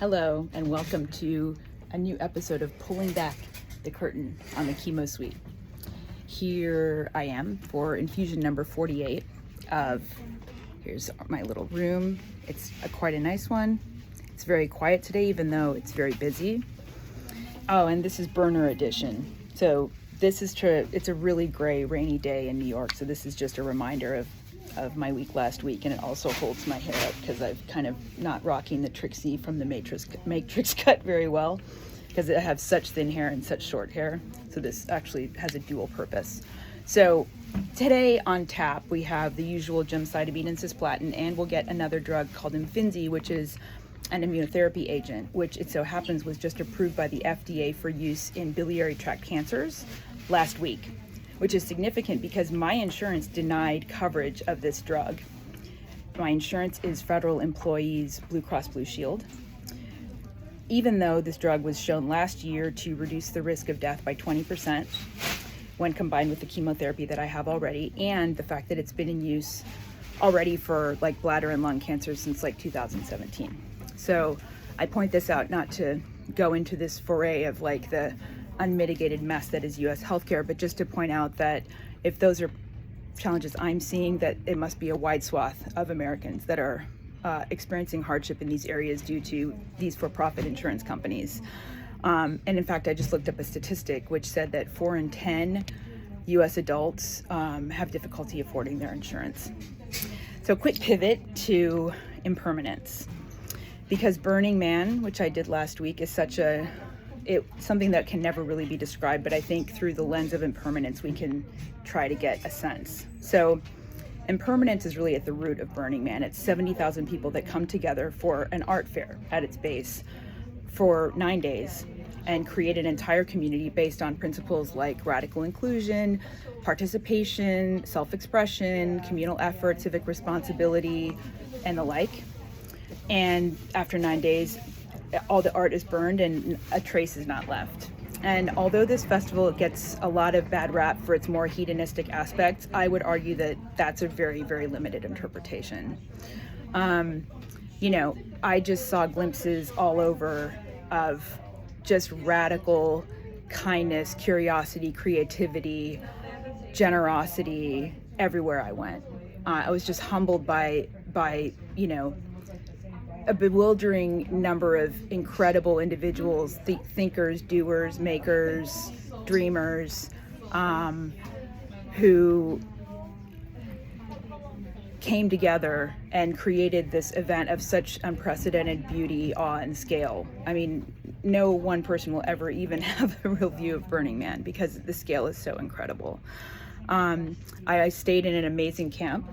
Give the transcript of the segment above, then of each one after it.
Hello, and welcome to a new episode of Pulling Back the Curtain on the Chemo Suite. Here I am for infusion number 48 of, here's my little room. It's quite a nice one. It's very quiet today, even though it's very busy. Oh, and this is burner edition. So this is it's a really gray, rainy day in New York. So this is just a reminder of my week last week, and it also holds my hair up because I've kind of not rocking the Trixie from the Matrix cut very well because I have such thin hair and such short hair. So this actually has a dual purpose. So today on tap, we have the usual gemcitabine and cisplatin, and we'll get another drug called Imfinzi, which is an immunotherapy agent, which it so happens was just approved by the FDA for use in biliary tract cancers last week, which is significant because my insurance denied coverage of this drug. My insurance is federal employees Blue Cross Blue Shield. Even though this drug was shown last year to reduce the risk of death by 20% when combined with the chemotherapy that I have already, and the fact that it's been in use already for like bladder and lung cancer since like 2017. So I point this out not to go into this foray of like the unmitigated mess that is U.S. healthcare, but just to point out that if those are challenges I'm seeing, that it must be a wide swath of Americans that are experiencing hardship in these areas due to these for-profit insurance companies. And in fact, I just looked up a statistic which said that 4 in 10 U.S. adults have difficulty affording their insurance. So quick pivot to impermanence. Because Burning Man, which I did last week, is something that can never really be described, but I think through the lens of impermanence, we can try to get a sense. So impermanence is really at the root of Burning Man. It's 70,000 people that come together for an art fair at its base for 9 days and create an entire community based on principles like radical inclusion, participation, self-expression, communal effort, civic responsibility, and the like. And after 9 days, all the art is burned and a trace is not left. And although this festival gets a lot of bad rap for its more hedonistic aspects, I would argue that that's a very, very limited interpretation. I just saw glimpses all over of just radical kindness, curiosity, creativity, generosity everywhere I went. I was just humbled by a bewildering number of incredible individuals, thinkers, doers, makers, dreamers, who came together and created this event of such unprecedented beauty, awe, and scale. I mean, no one person will ever even have a real view of Burning Man because the scale is so incredible. I stayed in an amazing camp.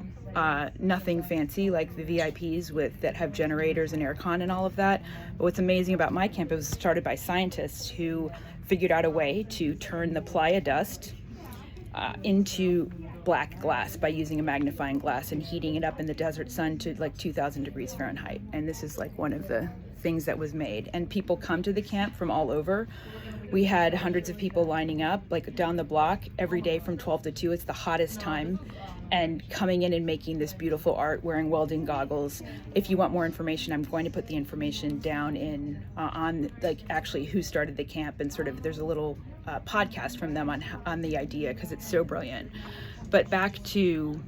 Nothing fancy like the VIPs that have generators and aircon and all of that. But what's amazing about my camp, it was started by scientists who figured out a way to turn the playa dust into black glass by using a magnifying glass and heating it up in the desert sun to like 2,000 degrees Fahrenheit. And this is like one of the things that was made. And people come to the camp from all over. We had hundreds of people lining up like down the block every day from 12 to 2. It's the hottest time. And coming in and making this beautiful art, wearing welding goggles. If you want more information, I'm going to put the information down in on like actually who started the camp, and sort of there's a little podcast from them on the idea because it's so brilliant. But back to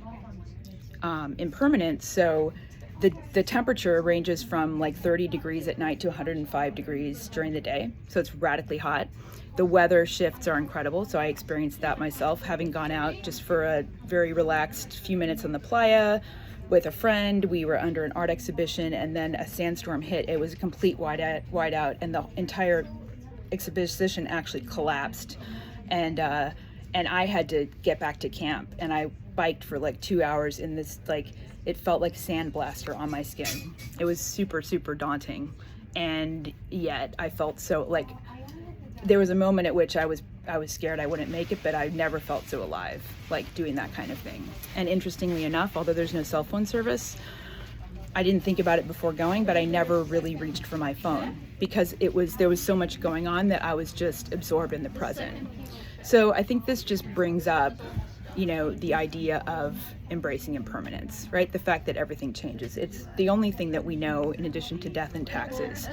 impermanence. So the temperature ranges from like 30 degrees at night to 105 degrees during the day. So it's radically hot. The weather shifts are incredible, so I experienced that myself, having gone out just for a very relaxed few minutes on the playa with a friend. We were under an art exhibition, and then a sandstorm hit. It was a complete whiteout, and the entire exhibition actually collapsed. And I had to get back to camp, and I biked for like 2 hours in this, like, it felt like sandblaster on my skin. It was super, super daunting, and yet I felt so like. There was a moment at which I was scared I wouldn't make it, but I never felt so alive, like doing that kind of thing. And interestingly enough, although there's no cell phone service, I didn't think about it before going, but I never really reached for my phone because there was so much going on that I was just absorbed in the present. So I think this just brings up, you know, the idea of embracing impermanence, right? The fact that everything changes. It's the only thing that we know in addition to death and taxes.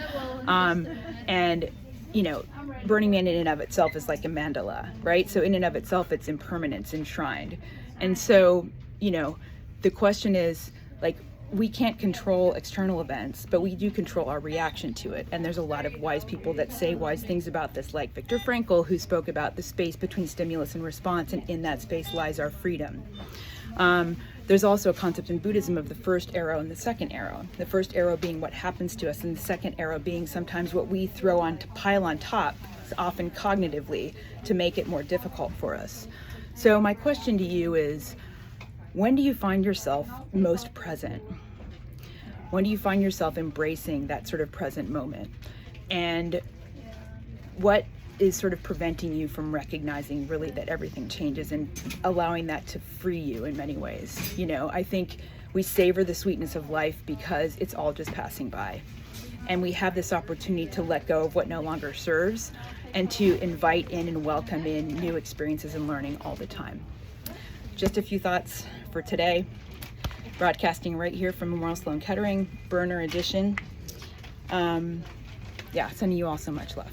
And, you know, Burning Man in and of itself is like a mandala, right? So in and of itself, it's impermanence enshrined. And so, you know, the question is, like, we can't control external events, but we do control our reaction to it. And there's a lot of wise people that say wise things about this, like Viktor Frankl, who spoke about the space between stimulus and response, and in that space lies our freedom. There's also a concept in Buddhism of the first arrow and the second arrow. The first arrow being what happens to us, and the second arrow being sometimes what we throw on to pile on top, often cognitively, to make it more difficult for us. So my question to you is, when do you find yourself most present? When do you find yourself embracing that sort of present moment? And what is sort of preventing you from recognizing really that everything changes and allowing that to free you in many ways? You know, I think we savor the sweetness of life because it's all just passing by. And we have this opportunity to let go of what no longer serves and to invite in and welcome in new experiences and learning all the time. Just a few thoughts for today. Broadcasting right here from Memorial Sloan Kettering, Burner Edition. Sending you all so much love.